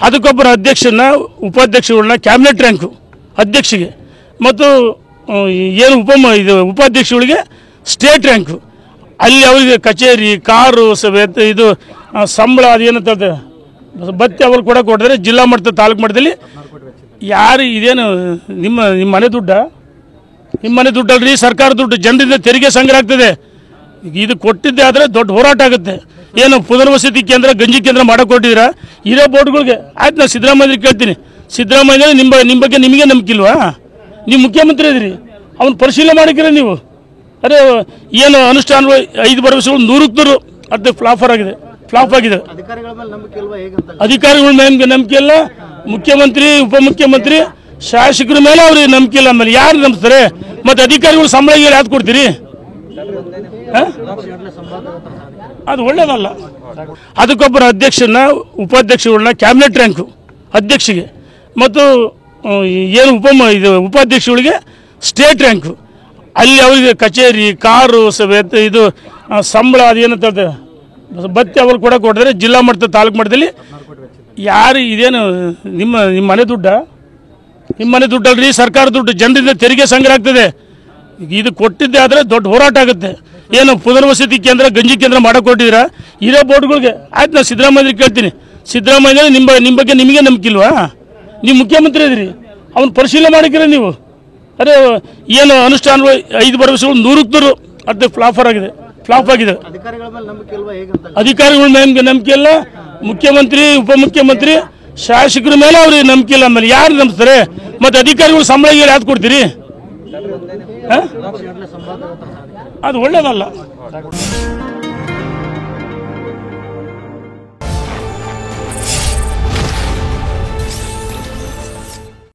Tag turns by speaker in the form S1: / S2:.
S1: ಅದಕ್ಕೊಬ್ಬರ ಅಧ್ಯಕ್ಷನ ಉಪಾಧ್ಯಕ್ಷಗಳನ್ನ cabinet rank ಅಧ್ಯಕ್ಷಗೆ ಮತ್ತು ಏನು ಉಪಾಧ್ಯಕ್ಷಗಳಿಗೆ state rank ಅಲ್ಲಿ ಅವರಿಗೆ ಕಚೇರಿ ಕಾರು ಇದು ಸಂಬಳ ಅದೇನಂತ ಬತ್ತಿ ಅವ್ರು ಕೂಡ ಕೊಟ್ಟಿದ್ರೆ ಜಿಲ್ಲಾ ಮಟ್ಟದ ತಾಲೂಕು ಮಟ್ಟದಲ್ಲಿ ಯಾರು ಇದೇನು ನಿಮ್ಮ ಮನೆ ದುಡ್ಡ ನಿಮ್ಮ ಮನೆ ದುಡ್ಡಲ್ರಿ ಸರ್ಕಾರ ದುಡ್ಡು ಜನರಿಂದ ತೆರಿಗೆ ಸಂಗ್ರಹ ಆಗ್ತದೆ ಇದು ಕೊಟ್ಟಿದ್ದೆ ಆದರೆ ದೊಡ್ಡ ಹೋರಾಟ ಆಗುತ್ತೆ ಏನು ಪುನರ್ವಸತಿ ಕೇಂದ್ರ ಗಂಜಿ ಕೇಂದ್ರ ಮಾಡಕ್ಕೆ ಕೊಟ್ಟಿದ್ದೀರಾ ಇರೋ ಬೋರ್ಡ್ಗಳಿಗೆ ಆಯ್ತು ನಾನು ಸಿದ್ದರಾಮಯ್ಯ ಕೇಳ್ತೀನಿ ಸಿದ್ದರಾಮಯ್ಯ ನಿಮ್ಮ ಬಗ್ಗೆ ನಿಮಗೆ ನಂಬಿಕೆ ಇಲ್ವಾ ನೀವು ಮುಖ್ಯಮಂತ್ರಿ ಇದ್ದೀರಿ ಅವ್ನು ಪರಿಶೀಲನೆ ಮಾಡಿದ್ದೀರ ನೀವು ಅದೇ ಏನು ಅನುಷ್ಠಾನ 5 ಭರವಸೆಗಳು 100ಕ್ಕೆ 100 ಅದು ಫ್ಲಾಪ್ ಆಗಿದೆ ಅಧಿಕಾರಿಗಳ ಮೇಲೆ ನಂಬಿಕೆ ಇಲ್ಲ ಮುಖ್ಯಮಂತ್ರಿ ಉಪಮುಖ್ಯಮಂತ್ರಿ ಶಾಸಕರ ಮೇಲೆ ಅವ್ರಿಗೆ ನಂಬಿಕೆ ಇಲ್ಲ ಆಮೇಲೆ ಯಾರು ನಂಬಿಸ್ತಾರೆ ಮತ್ತು ಅಧಿಕಾರಿಗಳು ಸಂಬಳ ಯಾವ್ದು ಕೊಡ್ತೀರಿ ಅದು ಒಳ್ಳೇದಲ್ಲ ಅದಕ್ಕೊಬ್ಬರ ಅಧ್ಯಕ್ಷನ ಉಪಾಧ್ಯಕ್ಷಗಳನ್ನ ಕ್ಯಾಬಿನೆಟ್ ರ್ಯಾಂಕು ಅಧ್ಯಕ್ಷಗೆ ಮತ್ತು ಏನು ಉಪಾಧ್ಯಕ್ಷಗಳಿಗೆ ಸ್ಟೇಟ್ ರ್ಯಾಂಕು ಅಲ್ಲಿ ಅವರಿಗೆ ಕಚೇರಿ ಕಾರು ಇದು ಸಂಬಳ ಅದೇನಂತ ಬತ್ತಿ ಅವ್ರು ಕೂಡ ಕೊಟ್ಟಿದ್ರೆ ಜಿಲ್ಲಾ ಮಟ್ಟದ ತಾಲೂಕು ಮಟ್ಟದಲ್ಲಿ ಯಾರು ಇದೇನು ನಿಮ್ಮ ಮನೆ ದುಡ್ಡ ನಿಮ್ಮ ಮನೆ ದುಡ್ಡಲ್ರಿ ಸರ್ಕಾರ ದುಡ್ಡು ಜನರಿಂದ ತೆರಿಗೆ ಸಂಗ್ರಹ ಆಗ್ತದೆ ಇದು ಕೊಟ್ಟಿದ್ದೆ ಆದರೆ ದೊಡ್ಡ ಹೋರಾಟ ಆಗುತ್ತೆ ಏನು ಪುನರ್ವಸತಿ ಕೇಂದ್ರ ಗಂಜಿ ಕೇಂದ್ರ ಮಾಡಕ್ಕೆ ಕೊಟ್ಟಿದ್ದೀರಾ ಇರೋ ಬೋರ್ಡ್ಗಳಿಗೆ ಆಯ್ತು ನಾನು ಸಿದ್ದರಾಮಯ್ಯ ಕೇಳ್ತೀನಿ ಸಿದ್ದರಾಮಯ್ಯ ನಿಮ್ಮ ಬಗ್ಗೆ ನಿಮಗೆ ನಂಬಿಕೆ ಇಲ್ವಾ ನೀವು ಮುಖ್ಯಮಂತ್ರಿ ಇದ್ದೀರಿ ಅವ್ನು ಪರಿಶೀಲನೆ ಮಾಡಿದ್ದೀರ ನೀವು ಅದೇ ಏನು ಅನುಷ್ಠಾನ 5 ಭರವಸೆಗಳು 100ಕ್ಕೆ 100 ಅದು ಫ್ಲಾಪ್ ಆಗಿದೆ ಅಧಿಕಾರಿಗಳ ಮೇಲೆ ನಂಬಿಕೆ ಇಲ್ಲ ಮುಖ್ಯಮಂತ್ರಿ ಉಪಮುಖ್ಯಮಂತ್ರಿ ಶಾಸಕರ ಮೇಲೆ ಅವ್ರಿಗೆ ನಂಬಿಕೆ ಇಲ್ಲ ಆಮೇಲೆ ಯಾರು ನಂಬಿಸ್ತಾರೆ ಮತ್ತು ಅಧಿಕಾರಿಗಳು ಸಂಬಳ ಯಾವ್ದು ಕೊಡ್ತೀರಿ ಅದು ಒಳ್ಳೇದಲ್ಲ